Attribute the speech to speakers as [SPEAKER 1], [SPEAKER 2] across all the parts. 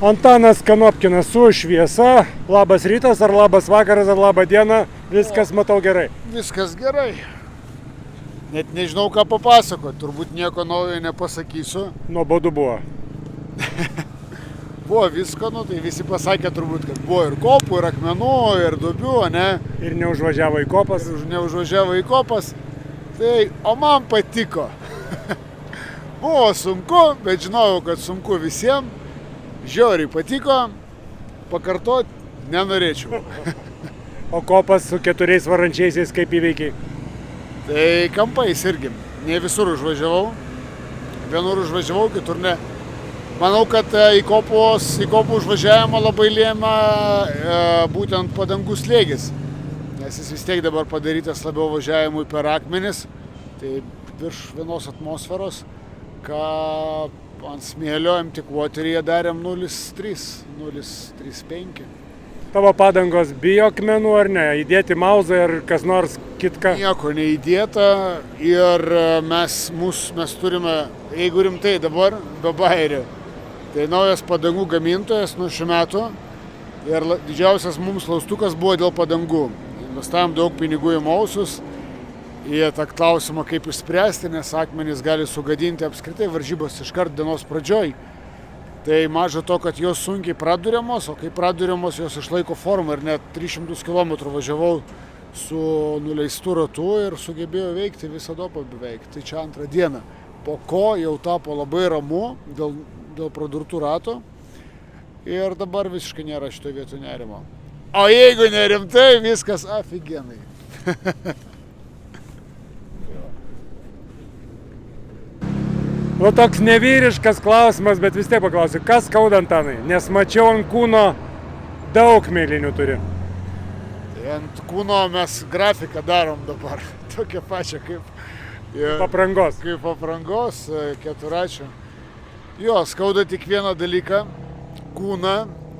[SPEAKER 1] Antanas Kanopkinas su šviesa. Labas rytas, ar labas vakaras, ar labą dieną. Viskas matau gerai.
[SPEAKER 2] Viskas gerai. Net nežinau, ką papasakoti. Turbūt nieko naujo nepasakysiu.
[SPEAKER 1] Nuobodu buvo.
[SPEAKER 2] Buvo visko, tai visi pasakė turbūt, kad buvo ir kopų, ir akmenų, ir duobių, ne?
[SPEAKER 1] Ir neužvažiavo į kopas.
[SPEAKER 2] Neužvažiavo į kopas. Tai, o man patiko. Buvo sunku, bet žinojau, kad sunku visiems. Žiauriai patiko. Pakartot nenorėčiau.
[SPEAKER 1] O kopas su 4 varančiaisiais kaip įveikiai?
[SPEAKER 2] Tai kampais irgi. Ne visur užvažiavau. Vienur užvažiavau, kitur ne. Manau, kad į kopų užvažiavimą labai lėmė būtent padangų slėgis. Nes jis vis tiek dabar padarytas labiau važiavimui per akmenis. Tai virš vienos atmosferos, ką ant smėlio MTQ Wateryje darėm 0,3, 0,35.
[SPEAKER 1] Tavo padangos bijo akmenų ar ne? Įdėti mauzą ar kas nors kitką?
[SPEAKER 2] Nieko neįdėta ir mes turime, jeigu rimtai dabar, be bairių. Tai naujas padangų gamintojas nuo šių metų ir didžiausias mums klaustukas buvo dėl padangų. Investavome daug pinigų į mausus, į tą klausimą kaip išspręsti, nes akmenys gali sugadinti apskritai varžybos iškart dienos pradžioj. Tai maža to, kad jos sunkiai praduriamos, o kai praduriamos jos išlaiko formą ir net 300 km važiavau su nuleistu ratu ir sugebėjau veikti visą dopą beveik. Tai čia antrą dieną. Po ko jau tapo labai ramu dėl pradurtų rato ir dabar visiškai nėra šito vietų nerimo. O jeigu nerimtai, viskas afigenai.
[SPEAKER 1] Nu, toks nevyriškas klausimas, bet vis tiek paklausiu, kas skauda, Antanai? Nes mačiau ant kūno daug mėlynių turi.
[SPEAKER 2] Tai ant kūno mes grafiką darom dabar, tokią pačią kaip
[SPEAKER 1] aprangos.
[SPEAKER 2] Kaip aprangos, keturračių. Jo, skauda tik vieną dalyką, kūną,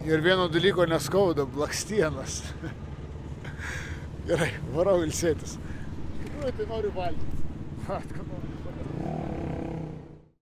[SPEAKER 2] ir vieno dalyko neskauda, blakstienas. Gerai, varau ilsėtis. Iš tikrųjų, tai noriu valgyti.